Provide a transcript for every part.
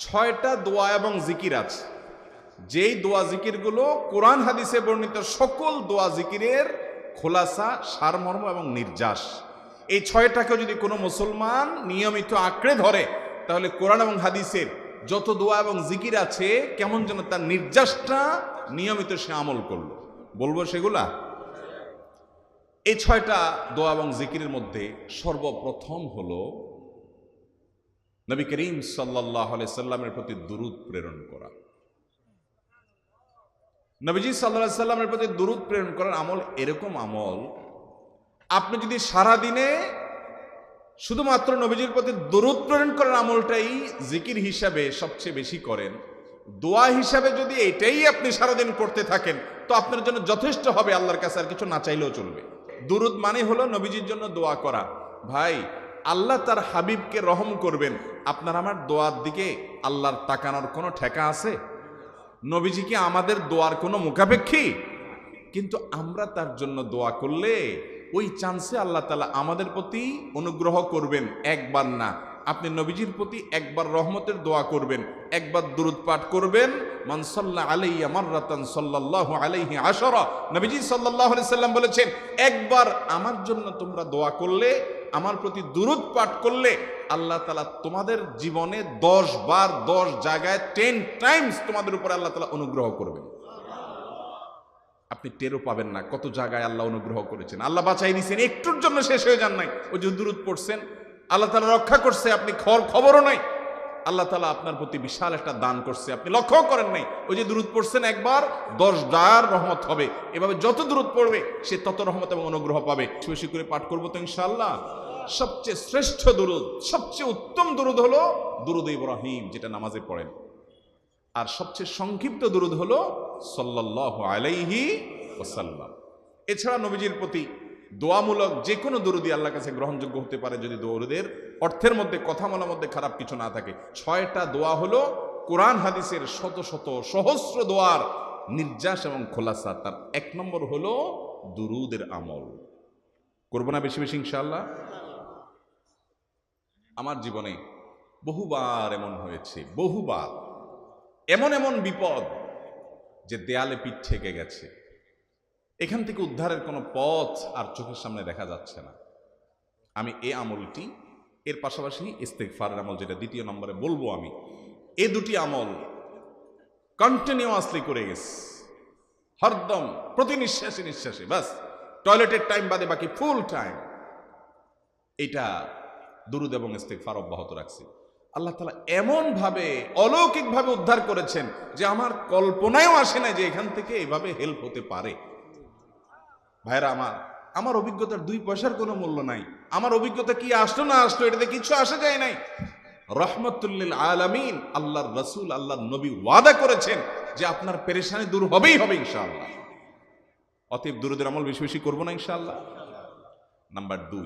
6টা দোয়া এবং জিকির আছে, যেই দোয়া জিকিরগুলো কোরআন হাদিসে বর্ণিত সকল দোয়া জিকিরের খোলাসা, সারমর্ম এবং নির্যাস। এই 6টাকে যদি কোনো মুসলমান নিয়মিত আঁকড়ে ধরে, তাহলে কোরআন এবং হাদিসের যত দোয়া এবং জিকির আছে কেমন যেন তার নির্যাসটা নিয়মিত সে আমল করলো। বলবো সেগুলা। এই 6টা দোয়া এবং জিকিরের মধ্যে সর্বপ্রথম হলো নবী করিম সাল্লাল্লাহু আলাইহি সাল্লামের প্রতি দুরূদ প্রেরণ করা। নবীজি সাল্লাল্লাহু আলাইহি সাল্লামের প্রতি দুরূদ প্রেরণ করার আমল এরকম আমল, আপনি যদি সারা দিনে শুধুমাত্র নবীজির প্রতি দুরূদ প্রেরণ করার আমলটাই জিকির হিসাবে সবচেয়ে বেশি করেন, দোয়া হিসাবে যদি এটাই আপনি সারাদিন করতে থাকেন, তো আপনার জন্য যথেষ্ট হবে, আল্লাহর কাছে আর কিছু না চাইলেও চলবে। দুরূদ মানে হলো নবীজির জন্য দোয়া করা। ভাই, আল্লাহ তার হাবিবকে রহম করবেন, আপনার আমার দোয়ার দিকে আল্লাহর তাকানোর কোনো ঠেকা আছে? নবীজি কি আমাদের দোয়ার কোনো মুখাপেক্ষী? কিন্তু আমরা তার জন্য দোয়া করলে ওই চান্সে আল্লাহ তাআলা আমাদের প্রতি অনুগ্রহ করবেন। একবার না, আপনি নবীজির প্রতি একবার রহমতের দোয়া করবেন, একবার দুরূদ পাঠ করবেন। মান সাল্লা আলাইয়া মাররাতান সাল্লাল্লাহু আলাইহি আশারা, নবীজি সাল্লাল্লাহু আলাইহি সাল্লাম বলেছেন, একবার আমার জন্য তোমরা দোয়া করলে, আমার প্রতি দুরূদ পাঠ করলে, আল্লাহ তাআলা তোমাদের জীবনে 10 বার 10 জায়গায় 10 টাইমস তোমাদের উপরে আল্লাহ তাআলা অনুগ্রহ করবেন। আপনি টেরও পাবেন না কত জায়গায় আল্লাহ অনুগ্রহ করেছেন। আল্লাহ বাঁচাই দিয়েছেন, একটুর জন্য শেষ হয়ে যান নাই। ওই যে দুরূদ পড়ছেন, আল্লাহ তাআলা রক্ষা করছে, আপনি খবরও নাই। আল্লাহ তাআলা আপনার প্রতি বিশাল একটা দান করছে, আপনি লক্ষ্য করেন নাই। ওই যে দুরূদ পড়ছেন একবার, 10 বার রহমত হবে। এভাবে যত দুরূদ পড়বে সে তত রহমত এবং অনুগ্রহ পাবে। বেশি করে পাঠ করবো তো ইনশাআল্লাহ। সবচেয়ে শ্রেষ্ঠ দুরূদ, সবচেয়ে উত্তম দুরূদ হলো দুরূদ ইব্রাহিম, যেটা নামাজে পড়েন। আর সবচেয়ে সংক্ষিপ্ত দুরূদ হলো সাল্লাল্লাহু আলাইহি ওয়াসাল্লাম। এছাড়া নবীজির প্রতি দোয়ামূলক যে কোনো দুরূদই আল্লাহর কাছে গ্রহণযোগ্য হতে পারে, যদি দুরূদের অর্থের মধ্যে, কথা বলার মধ্যে খারাপ কিছু না থাকে। 6টা দোয়া হলো কোরআন হাদিসের শত শত সহস্র দোয়ার নির্যাস এবং খোলাসা। তার 1 নম্বর হলো দুরূদের আমল। করবো না বেশি বেশি ইনশাআল্লাহ। আমার জীবনে বহুবার এমন হয়েছে, বহুবার এমন এমন বিপদ যে দেয়ালে পিঠ ঠেকে গেছে, এখান থেকে উদ্ধারের কোনো পথ আর চোখের সামনে দেখা যাচ্ছে না। আমি এই আমলটি, এর পাশাপাশি ইস্তেগফারের আমল, যেটা 2 নম্বরে বলবো আমি, এই 2টি আমল কন্টিনিউয়াসলি করে গেছি, হরদম প্রতি নিঃশ্বাসে নিঃশ্বাসে, বাস টয়লেটের টাইম বাদে বাকি ফুল টাইম এটা দুরূদ এবং ইস্তেগফার অব্যাহত রাখছি। আল্লাহ তাআলা এমন ভাবে অলৌকিকভাবে উদ্ধার করেছেন যে আমার কল্পনায়ও আসে না যে এখান থেকে এভাবে হেল্প হতে পারে। ভাইরা আমার অভিজ্ঞতার 2 পয়সার কোনো মূল্য নাই। আমার অভিজ্ঞতা কি আসলো না আসলো এটাতে কিছু আসা যায় নাই। রহমাতুল লিল আলামিন আল্লাহর রাসূল, আল্লাহর নবী ওয়াদা করেছেন যে আপনার পেরেশানি দূর হবেই হবে ইনশাআল্লাহ। অতএব দুরূদের আমল বেশি বেশি করবো না ইনশাআল্লাহ। নাম্বার 2,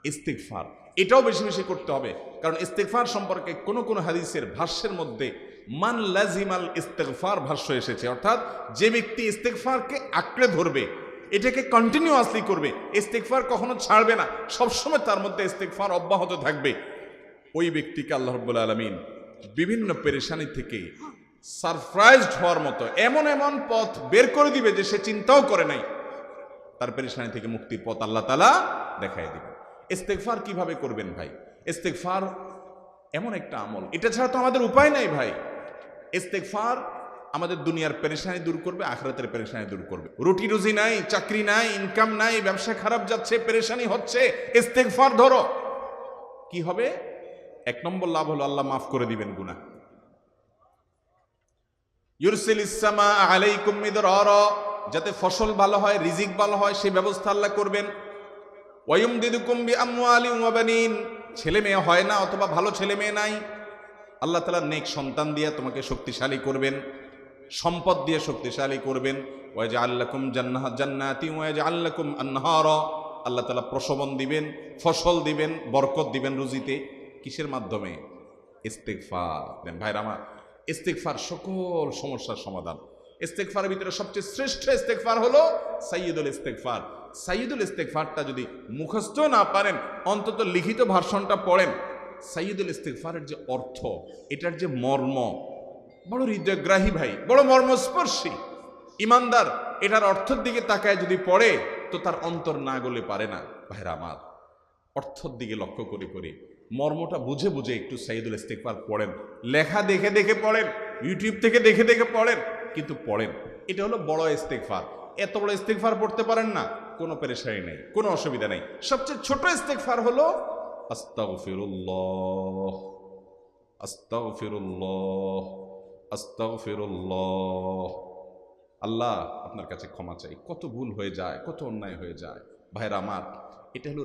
ইস্তেগফার। এটাও বেশি বেশি করতে হবে, কারণ ইস্তেগফার সম্পর্কে কোন কোন হাদিসের ভাষ্যের মধ্যে মান লাজিমাল ইস্তেগফার ভাষ্য এসেছে, অর্থাৎ যে ব্যক্তি ইস্তেগফারকে আঁকড়ে ধরবে, এটাকে কন্টিনিউয়াসলি করবে, ইস্তেগফার কখনো ছাড়বে না, সবসময় তার মধ্যে ইস্তেগফার অব্যাহত থাকবে, ওই ব্যক্তিকে আল্লাহ রাব্বুল আলামিন বিভিন্ন পেরেশানি থেকে সারপ্রাইজড হওয়ার মতো এমন এমন পথ বের করে দিবে যে সে চিন্তাও করে নাই। তার পেরেশানি থেকে মুক্তির পথ আল্লাহ তাআলা দেখায় দিবেন। ইস্তেগফার কিভাবে করবেন ভাই? ইস্তেগফার এমন একটা আমল, এটা ছাড়া তো আমাদের উপায় নাই ভাই। ইস্তেগফার আমাদের দুনিয়ার পেরেশানি দূর করবে, আখিরাতের পেরেশানি দূর করবে। রুটি রুজি নাই, চাকরি নাই, ইনকাম নাই, ব্যবসা খারাপ যাচ্ছে, পেরেশানি হচ্ছে, ইস্তেগফার ধরো, কি হবে? 1 নম্বর লাভ হলো আল্লাহ মাফ করে দিবেন গুনাহ। ইউরসিলিস সামা আলাইকুম মিদরারা, যাতে ফসল ভালো হয়, রিজিক ভালো হয়, সেই ব্যবস্থা আল্লাহ করবেন। ওয়ায়ুমদিদুকুম বিআমওয়ালিন ওয়া বানিন, ছেলে মেয়ে হয় না অথবা ভালো ছেলে মেয়ে নাই, আল্লাহ তাআলা নেক সন্তান দিয়ে তোমাকে শক্তিশালী করবেন, সম্পদ দিয়ে শক্তিশালী করবেন। ওয়াজআল লাকুম জান্নাতি ওয়াজআল লাকুম আনহারা, আল্লাহ তাআলা প্রসবন দিবেন, ফসল দিবেন, বরকত দিবেন রুজিতে। কিসের মাধ্যমে? ইস্তেগফার দেন। ভাইরা আমার, ইস্তেগফার সকল সমস্যার সমাধান। ইস্তেগফারের ভিতরে সবচেয়ে শ্রেষ্ঠ ইস্তেগফার হলো সাইয়্যিদুল ইস্তেগফার। সাইয়্যিদুল ইস্তেগফারটা যদি মুখস্থ না পারেন, অন্তত লিখিত ভার্সনটা পড়েন। সাইয়্যিদুল ইস্তিগফারের যে অর্থ, এটার যে মর্ম বড় হৃদয়গ্রাহী ভাই, বড় মর্মস্পর্শী। ইমানদার এটার অর্থের দিকে তাকায় যদি পড়ে তো তার অন্তর না গলে পারে না। ভাইরা আমার, অর্থের দিকে লক্ষ্য করে করে মর্মটা বুঝে বুঝে একটু সাইয়্যিদুল ইস্তিগফার পড়েন। লেখা দেখে দেখে পড়েন, ইউটিউব থেকে দেখে দেখে পড়েন, কিন্তু পড়েন। এটা হলো বড় ইস্তিগফার। এত বড় ইস্তিগফার পড়তে পারেন না, কোনো পেরেশানি নেই, কোনো অসুবিধা নেই। সবচেয়ে ছোট ইস্তিগফার হলো আস্তাগফিরুল্লাহ, আস্তাগফিরুল্লাহ, আস্তাগফিরুল্লাহ। আল্লাহ আপনার কাছে ক্ষমা চাই, কত ভুল হয়ে যায়, কত অন্যায় হয়ে যায়। ভাইরা আমার, এটা হলো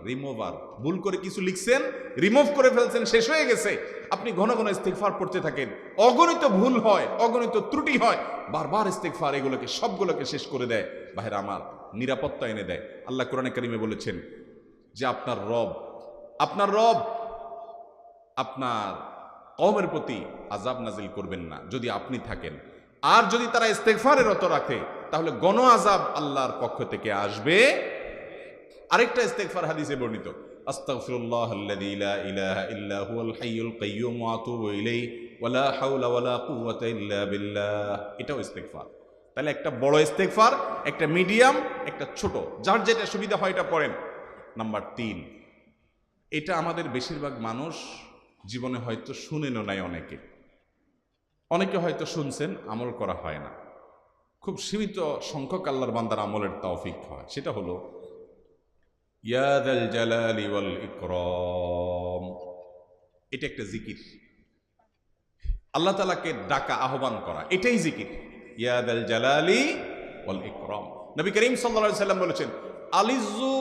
রিমুভার। ভুল করে কিছু লিখছেন, রিমুভ করে ফেলছেন, শেষ হয়ে গেছে। আপনি ঘন ঘন ইস্তিগফার পড়তে থাকেন, অগণিত ভুল হয়, অগণিত ত্রুটি হয়, বারবার ইস্তিগফার এগুলোকে সবগুলোকে শেষ করে দেয়। ভাইরা আমার, নিরাপত্তা এনে দেয়। আল্লাহ কোরআনে কারিমে বলেছেন যে আপনার রব আপনার কওমের প্রতি আযাব নাজিল করবেন না যদি আপনি থাকেন। আর যদি তারা ইস্তিগফারে রত রাখে তাহলে গণ আযাব আল্লাহর পক্ষ থেকে আসবে। আরেকটা ইস্তিগফার হাদিসে বর্ণিত, আস্তাগফিরুল্লাহাল্লাযী লা ইলাহা ইল্লা হুয়াল হাইয়ুল কাইয়্যুম ওয়া আতুবু ইলাইহি ওয়া লা হাওলা ওয়া লা কুওয়াতা ইল্লা বিল্লাহ। এটাও ইস্তিগফার। তাহলে একটা বড় ইস্তিগফার, একটা মিডিয়াম, একটা ছোট, যার যেটা সুবিধা হয় এটা পড়েন। নাম্বার 3, এটা আমাদের বেশিরভাগ মানুষ জীবনে হয়তো শুনেনও নাই, অনেকে হয়তো শুনছেন, আমল করা হয় না। খুব সীমিত সংখ্যক আল্লাহর বান্দার আমলের তৌফিক হয়। সেটা হলো ইয়া যাল জালালি ওয়াল ইকরাম। এটা একটা জিকির, আল্লাহ তাআলাকে ডাকা, আহ্বান করা, এটাই জিকির। ইয়া যাল জালালি ওয়াল ইকরাম। নবী করিম সাল্লাল্লাহু আলাইহি সাল্লাম বলেছেন, আলিযু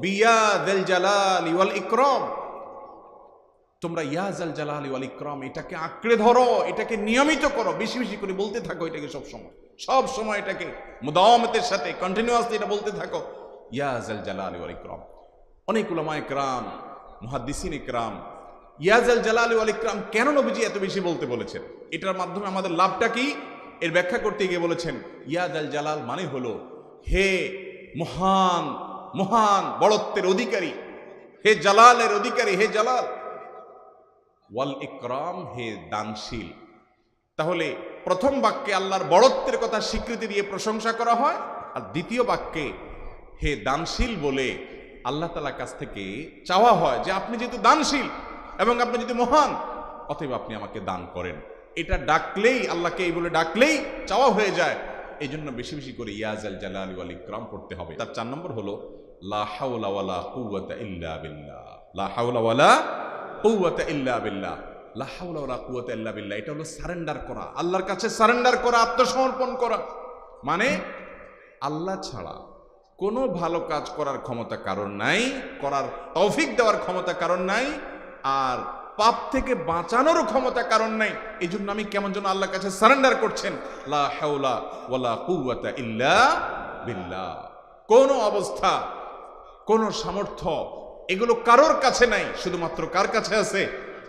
বিয়া যাল জালালি ওয়াল ইকরাম। তোমরা ইয়া যাল জালালি ওয়াল ইকরাম এটাকে আঁকড়ে ধরো, এটাকে নিয়মিত করো, বেশি বেশি করে বলতে থাকো এটাকে সব সময় এটাকে মুদাওয়ামাতের সাথে কন্টিনিউয়াসলি এটা বলতে থাকো, ইয়া যাল জালালি ওয়াল ইকরাম। অনেক উলামায়ে কেরাম, মুহাদ্দিসিন ইকরাম ইয়া যাল জালালি ওয়াল ইকরাম কেন নবীজি এত বেশি বলতে বলেছেন, এটার মাধ্যমে আমাদের লাভটা কি, এর ব্যাখ্যা করতে গিয়ে বলেছেন ইয়া যাল জালাল মানে হলো হে মহান মহান বড়ত্বের অধিকারী, হে জালালের অধিকারী, হে জালাল। ওয়াল ইকরাম, হে দানশীল। তাহলে প্রথম বাক্যে আল্লাহর বড়ত্বের কথা স্বীকৃতি দিয়ে প্রশংসা করা হয়, আর দ্বিতীয় বাক্যে হে দানশীল বলে আল্লাহ তাআলার কাছ থেকে চাওয়া হয় যে আপনি যেহেতু দানশীল এবং আপনি যদি মহান, অতএব আপনি আমাকে দান করেন। এটা ডাকলেই, আল্লাহকে এই বলে ডাকলেই চাওয়া হয়ে যায়। এই জন্য বেশি বেশি করে ইয়া যাল জালালি ওয়াল ইকরাম পড়তে হবে। তার 4 নম্বর হলো লা হাওলা ওয়ালা কুওয়াতা ইল্লা বিল্লাহ। লা হাওলা ওয়ালা কুওয়াতা ইল্লা বিল্লাহ। লা হাওলা ওয়ালা কুওয়াতা ইল্লা বিল্লাহ, এটা হলো সারেন্ডার করা, আল্লাহর কাছে সারেন্ডার করা, আত্মসমর্পণ করা। মানে আল্লাহ ছাড়া কোনো ভালো কাজ করার ক্ষমতা কারণ নাই, করার তৌফিক দেওয়ার ক্ষমতা কারণ নাই, আর পাপ থেকে বাঁচানোরও ক্ষমতা কারণ নাই। এই জন্য আমি কেমন যেন আল্লাহর কাছে সারেন্ডার করছেন। লা হাওলা ওয়ালা কুওয়াতা ইল্লা বিল্লাহ। কোনো অবস্থা, কোনো সামর্থ্য এগুলো কারোর কাছে নাই, শুধুমাত্র কার কাছে আছে?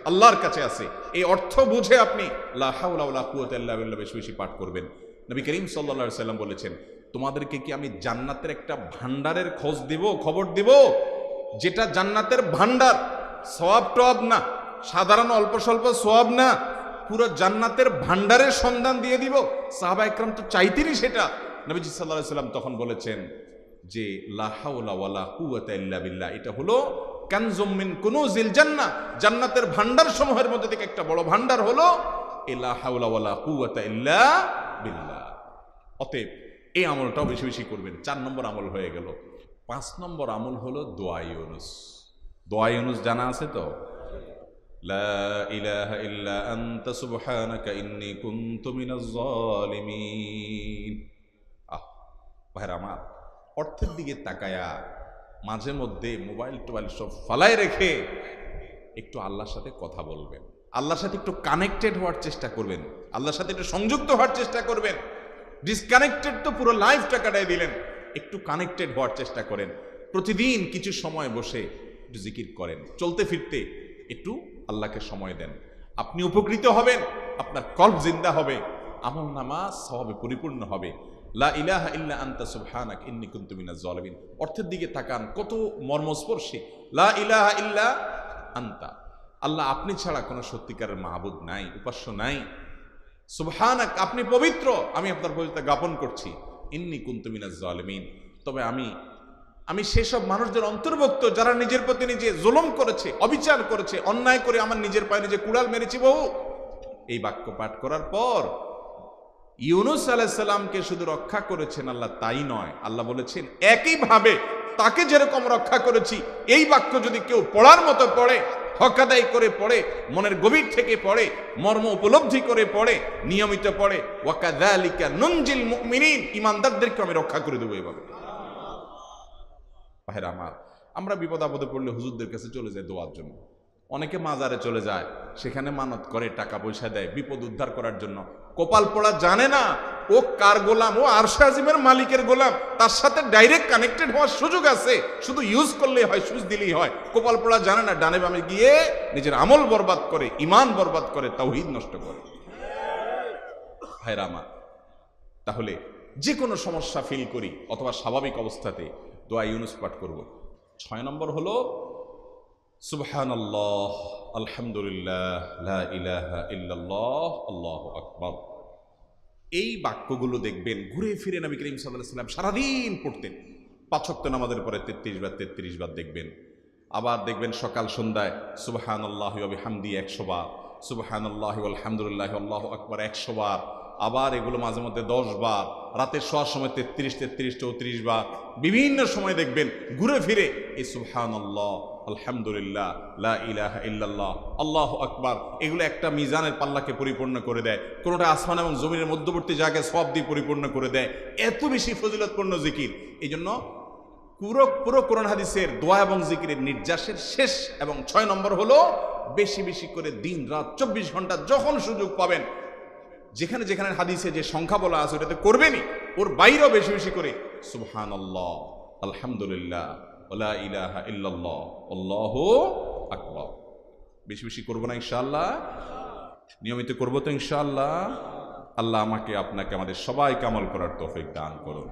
আল্লাহর কাছে আছে। এই অর্থ বুঝে আপনি লা হাওলা ওয়ালা কুওয়াতা ইল্লা বিল্লাহ বেশি বেশি পাঠ করবেন। নবী করিম সাল্লাল্লাহু আলাইহি সাল্লাম বলেছেন, তোমাদেরকে কি আমি জান্নাতের একটা ভান্ডারের খবর দিব, যেটা জান্নাতের ভান্ডার, সওয়াব টওয়াব না, সাধারণ অল্প স্বল্প সওয়াব না, পুরো জান্নাতের ভান্ডারের সন্ধান দিয়ে দিব। সাহাবা ইকরাম তো চাইতেনই সেটা। নবীজি সাল্লাল্লাহু আলাইহি সাল্লাম তখন বলেছেন যে লা হাওলা ওয়ালা কুওয়াতা ইল্লা বিল্লাহ, এটা হলো কানজুম মিন কুনুজিল জান্নাহ, জান্নাতের ভান্ডার সমূহের মধ্যে থেকে একটা বড় ভান্ডার হলো লা হাওলা ওয়ালা কুওয়াতা ইল্লা বিল্লাহ। অতএব এই আমলটাও বেশি বেশি করবেন। 4 নম্বর আমল হয়ে গেল। 5 নম্বর আমল হলো দোয়া ইউনুস। দোয়া ইউনুস জানা আছে তো? লা ইলাহা ইল্লা আনতা সুবহানাকা ইন্নী কুনতু মিনাজ জালিমিন। ভাইরা আমার, অর্থের দিকে তাকায়া মাঝে মধ্যে মোবাইল টোবাইল সব ফালায় রেখে একটু আল্লাহর সাথে কথা বলবেন, আল্লাহর সাথে একটু কানেক্টেড হওয়ার চেষ্টা করবেন, আল্লাহর সাথে একটু সংযুক্ত হওয়ার চেষ্টা করবেন। ডিসকানেক্টেড তো পুরো লাইফটা কাটাই দিলেন, একটু কানেক্টেড হওয়ার চেষ্টা করেন। প্রতিদিন কিছু সময় বসে একটু জিকির করেন, চলতে ফিরতে একটু আল্লাহকে সময় দেন। আপনি উপকৃত হবেন, আপনার কলব জিন্দা হবে, আমল নামা সওয়াবে পরিপূর্ণ হবে। লা ইলাহা ইল্লা আনতা সুবহানাক ইন্নী কুনতু মিনাজ জালিমিন। অর্থের দিকে তাকান, কত মর্মস্পর্শী। লা ইলাহা ইল্লা আনতা, আল্লাহ আপনি ছাড়া কোনো সত্যিকারের মাহবুদ নাই, উপাস্য নাই। সুবহানাক, আপনি পবিত্র, আমি আপনার পবিত্রতা জ্ঞাপন করছি। ইন্নী কুনতু মিনাজ জালিমিন, তবে আমি সেসব মানুষদের অন্তর্ভুক্ত যারা নিজের প্রতি নিজে জুলুম করেছে, অবিচার করেছে, অন্যায় করে আমার নিজের পায়ে নিজে কুড়াল মেরেছি বহু। এই বাক্য পাঠ করার পর ইউনূস আলাইহিস সালামকে শুধু রক্ষা করেছেন আল্লাহ তাই নয়, আল্লাহ বলেছেন একইভাবে তাকে যেরকম রক্ষা করেছি, এই বাক্য যদি কেউ পড়ার মতো পড়ে, হক আদায় করে পড়ে, মনের গভীর থেকে পড়ে, মর্ম উপলব্ধি করে পড়ে, নিয়মিত পড়ে, ওয়াকাযালিকা নুনজিল মুমিনিন, ঈমানদারদেরকে আমি রক্ষা করে দেবো এভাবে। ভাইরা আমার, আমরা বিপদ আপদে পড়লে হুজুরদের কাছে চলে যায় দোয়ার জন্য। অনেকে মাজারে চলে যায়, সেখানে মানত করে, টাকা পয়সা দেয় বিপদ উদ্ধার করার জন্য। কপাল পড়া জানে না ও কার গোলাম, ও আরশে আজিমের মালিকের গোলাম, তার সাথে ডাইরেক্ট কানেক্টেড হওয়ার সুযোগ আছে, শুধু ইউজ করলেই হয়, সুজ দিলেই হয়। কপাল পড়া জানে না, ডানে বামে গিয়ে নিজের আমল বরবাদ করে, ইমান বরবাদ করে, তাওহীদ নষ্ট করে। ভাইরা আমার, তাহলে যে কোনো সমস্যা ফিল করি অথবা স্বাভাবিক অবস্থাতে দোয়া ইউনূস পাঠ করব। 6 নম্বর হলো সুবহানাল্লাহ, আলহামদুলিল্লাহ, লা ইলাহা ইল্লাল্লাহ, আল্লাহু আকবার। এই বাক্যগুলো দেখবেন ঘুরে ফিরে নবী করিম সাল্লাল্লাহু আলাইহি ওয়াসাল্লাম সারাদিন পড়তেন। 5 ওয়াক্ত নামাজের পরে 33 বার দেখবেন। আবার দেখবেন সকাল সন্ধ্যায় সুবহানাল্লাহি ওয়া বিহামদিহি 100 বার, সুবহানাল্লাহি ওয়াল হামদুলিল্লাহি আল্লাহু আকবার 100 বার। আবার এগুলো মাঝে মধ্যে 10 বার, রাতে শোয়ার সময় 33, 34 বার। বিভিন্ন সময় দেখবেন ঘুরে ফিরে এই সুবহানাল্লাহ, আলহামদুলিল্লাহ, লা ইলাহা ইল্লাল্লাহ, আল্লাহু আকবার, এগুলো একটা মিজানের পাল্লাকে পরিপূর্ণ করে দেয়। কোনোটা আসমান এবং জমিনের মধ্যবর্তী জায়গায় সওয়াব দিয়ে পরিপূর্ণ করে দেয়। এত বেশি ফজিলতপূর্ণ জিকির। এই জন্য পুরো কোরআন হাদিসের দোয়া এবং জিকিরের নির্যাসের শেষ এবং 6 নম্বর হলো বেশি বেশি করে দিন রাত 24 ঘন্টা যখন সুযোগ পাবেন, যেখানে যেখানে হাদিসে যে সংখ্যা বলা আছে ওটাতে করবেনই, ওর বাইরেও বেশি বেশি করে সুবহানাল্লাহ, আলহামদুলিল্লাহ, লা ইলাহা ইল্লাল্লাহ, আল্লাহু আকবার বেশি বেশি করবো না ইনশাআল্লাহ? নিয়মিত করবো তো ইনশাআল্লাহ? আল্লাহ আমাকে আপনাকে আমাদের সবাইকে আমল করার তৌফিক দান করুন।